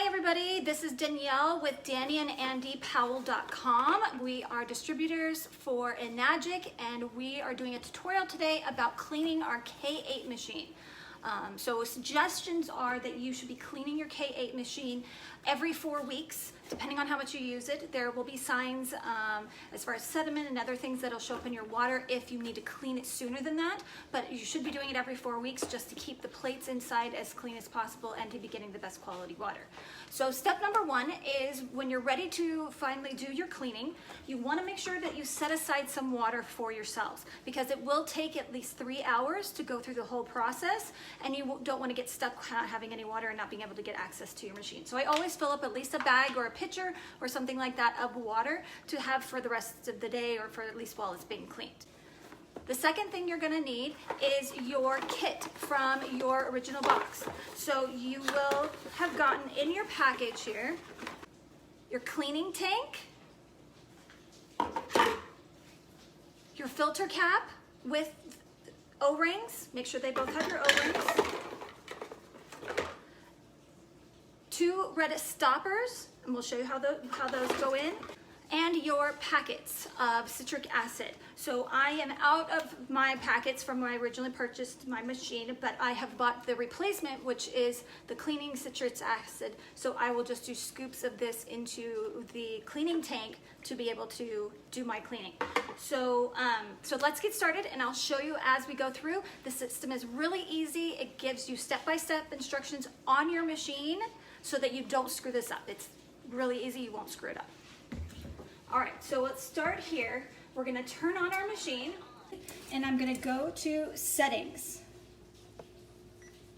Hi everybody, this is Danielle with DannyandAndyPowell.com. We are distributors for Enagic and we are doing a tutorial today about cleaning our K8 machine. So suggestions are that you should be cleaning your K8 machine every 4 weeks, depending on how much you use it. There will be signs as far as sediment and other things that'll show up in your water if you need to clean it sooner than that, but you should be doing it every 4 weeks just to keep the plates inside as clean as possible and to be getting the best quality water. So step number one is when you're ready to finally do your cleaning, you want to make sure that you set aside some water for yourselves, because it will take at least 3 hours to go through the whole process, and you don't want to get stuck not having any water and not being able to get access to your machine. So I always fill up at least a bag or a pitcher or something like that of water to have for the rest of the day, or for at least while it's being cleaned. The second thing you're going to need is your kit from your original box. So you will have gotten in your package here your cleaning tank, your filter cap with O-rings, make sure they both have your O-rings, 2 Redis stoppers, and we'll show you how those go in, and your packets of citric acid. So I am out of my packets from when I originally purchased my machine, but I have bought the replacement, which is the cleaning citric acid. So I will just do scoops of this into the cleaning tank to be able to do my cleaning. So let's get started, and I'll show you as we go through. The system is really easy. It gives you step-by-step instructions on your machine so that you don't screw this up. It's really easy, you won't screw it up. All right, so let's start here. We're gonna turn on our machine, and I'm gonna go to settings.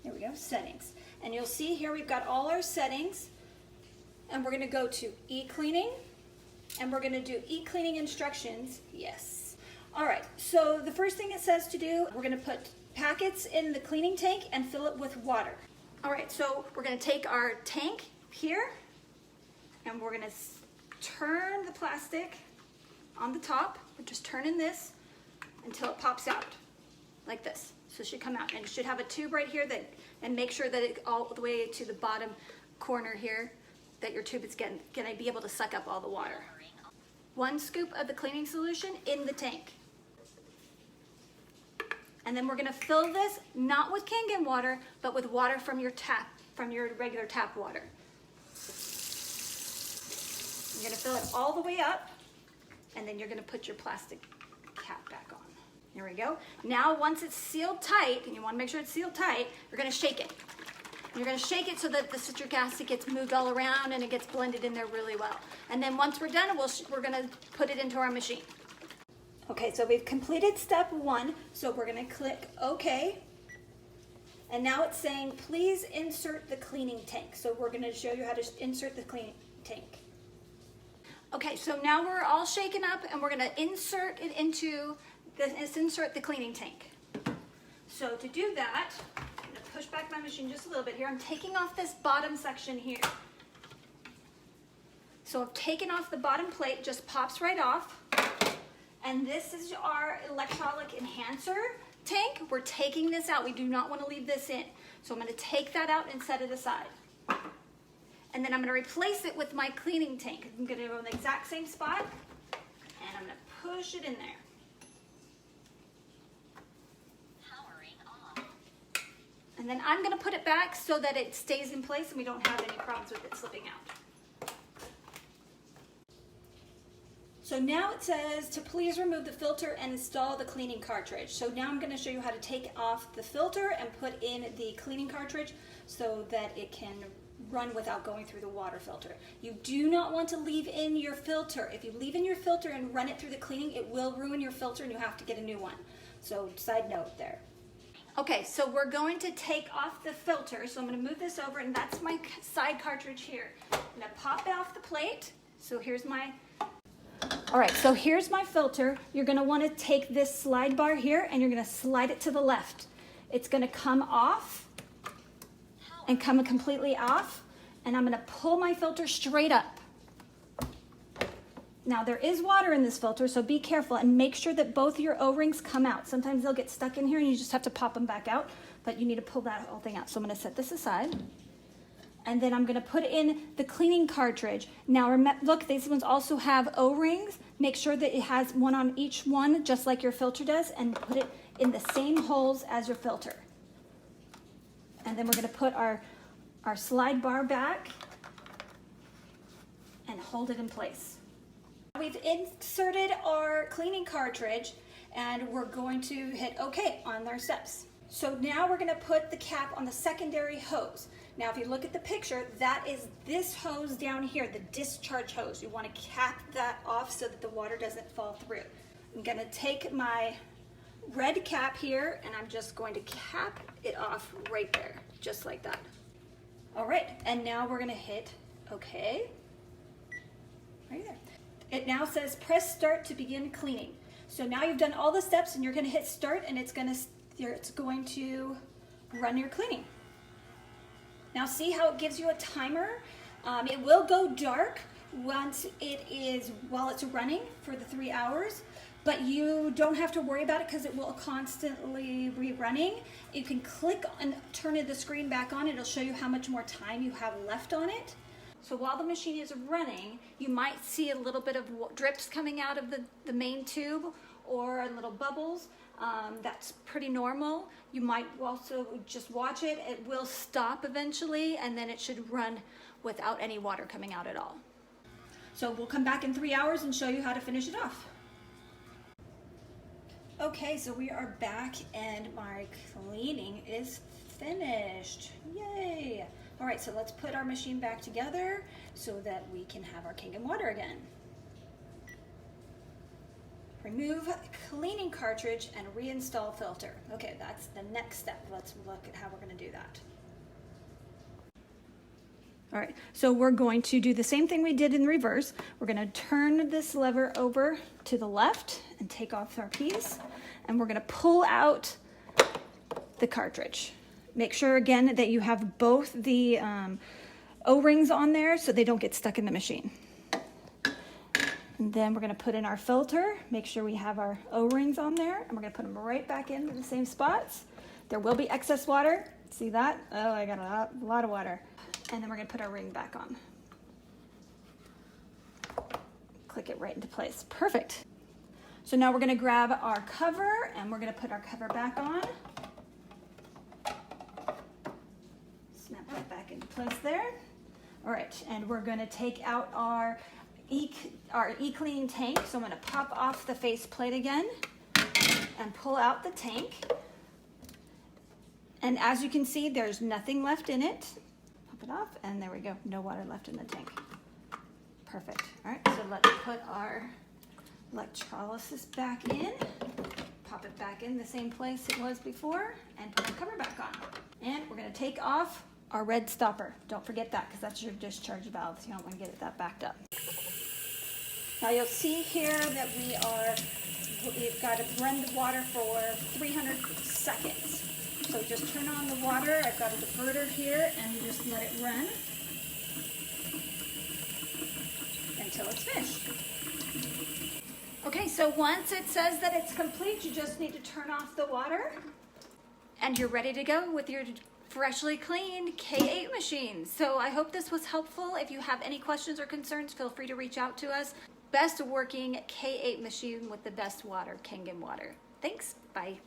There we go, settings. And you'll see here we've got all our settings, and we're gonna go to e-cleaning, and we're gonna do e-cleaning instructions, yes. All right, so the first thing it says to do, we're gonna put packets in the cleaning tank and fill it with water. All right, so we're gonna take our tank here, and we're gonna turn the plastic on the top. We're just turning this until it pops out like this. So it should come out, and you should have a tube right here and make sure that it all the way to the bottom corner here, that your tube is gonna be able to suck up all the water. 1 scoop of the cleaning solution in the tank. And then we're gonna fill this not with Kangen water, but with water from your tap, from your regular tap water. You're gonna fill it all the way up, and then you're gonna put your plastic cap back on. There we go. Now, once it's sealed tight, and you wanna make sure it's sealed tight, you're gonna shake it. You're gonna shake it so that the citric acid gets moved all around and it gets blended in there really well. And then once we're done, we're gonna put it into our machine. Okay, so we've completed step 1, so we're gonna click OK. And now it's saying, please insert the cleaning tank. So we're gonna show you how to insert the cleaning tank. Okay, so now we're all shaken up, and we're gonna insert it into insert the cleaning tank. So to do that, I'm gonna push back my machine just a little bit here. I'm taking off this bottom section here. So I've taken off the bottom plate, just pops right off. And this is our electrolytic enhancer tank. We're taking this out. We do not want to leave this in. So I'm gonna take that out and set it aside. And then I'm gonna replace it with my cleaning tank. I'm gonna go in the exact same spot, and I'm gonna push it in there. Powering on. And then I'm gonna put it back so that it stays in place and we don't have any problems with it slipping out. So now it says to please remove the filter and install the cleaning cartridge. So now I'm gonna show you how to take off the filter and put in the cleaning cartridge so that it can run without going through the water filter. You do not want to leave in your filter. If you leave in your filter and run it through the cleaning, it will ruin your filter and you have to get a new one. So side note there. Okay, so we're going to take off the filter. So I'm gonna move this over, and that's my side cartridge here. I'm gonna pop off the plate. So here's my, all right, so here's my filter. You're gonna wanna take this slide bar here and you're gonna slide it to the left. It's gonna come off and come completely off, and I'm gonna pull my filter straight up. Now there is water in this filter, so be careful and make sure that both your O-rings come out. Sometimes they'll get stuck in here and you just have to pop them back out, but you need to pull that whole thing out. So I'm gonna set this aside, And then I'm gonna put in the cleaning cartridge. Now look, these ones also have O-rings. Make sure that it has one on each one, just like your filter does, and put it in the same holes as your filter. And then we're gonna put our slide bar back and hold it in place. We've inserted our cleaning cartridge and we're going to hit OK on our steps. So now we're gonna put the cap on the secondary hose. Now if you look at the picture, that is this hose down here, the discharge hose. You wanna cap that off so that the water doesn't fall through. I'm gonna take my red cap here and I'm just going to cap it off right there, just like that. All right, and now we're gonna hit OK, right there. It now says press start to begin cleaning. So now you've done all the steps and you're gonna hit start and it's going to run your cleaning. Now see how it gives you a timer? It will go dark while it's running for the 3 hours, but you don't have to worry about it because it will constantly be running. You can click and turn the screen back on. It'll show you how much more time you have left on it. So while the machine is running, you might see a little bit of drips coming out of the main tube or little bubbles. That's pretty normal. You might also just watch it. It will stop eventually and then it should run without any water coming out at all. So we'll come back in 3 hours and show you how to finish it off. Okay, so we are back and my cleaning is finished. Yay! All right, so let's put our machine back together so that we can have our Kangen water again. Remove cleaning cartridge and reinstall filter. Okay, that's the next step. Let's look at how we're going to do that. All right, so we're going to do the same thing we did in reverse. We're going to turn this lever over to the left and take off our piece, and we're going to pull out the cartridge. Make sure again that you have both the O-rings on there so they don't get stuck in the machine. And then we're going to put in our filter. Make sure we have our O-rings on there, and we're going to put them right back into the same spots. There will be excess water. See that? Oh, I got a lot of water. And then we're going to put our ring back on. Click it right into place. Perfect. So now we're going to grab our cover and we're going to put our cover back on. Snap that back into place there. All right, and we're going to take out our e-cleaning tank. So I'm going to pop off the face plate again and pull out the tank. And as you can see, there's nothing left in it. Pop it off, and there we go. No water left in the tank. Perfect. All right, so let's put our electrolysis back in. Pop it back in the same place it was before, and put the cover back on. And we're going to take off our red stopper. Don't forget that, because that's your discharge valve. So you don't want to get that backed up. Now you'll see here that we've got to run the water for 300 seconds. So just turn on the water. I've got a diverter here, and you just let it run until it's finished. Okay, so once it says that it's complete, you just need to turn off the water, and you're ready to go with your freshly cleaned K8 machine. So I hope this was helpful. If you have any questions or concerns, feel free to reach out to us. Best working K8 machine with the best water, Kangen water. Thanks, bye.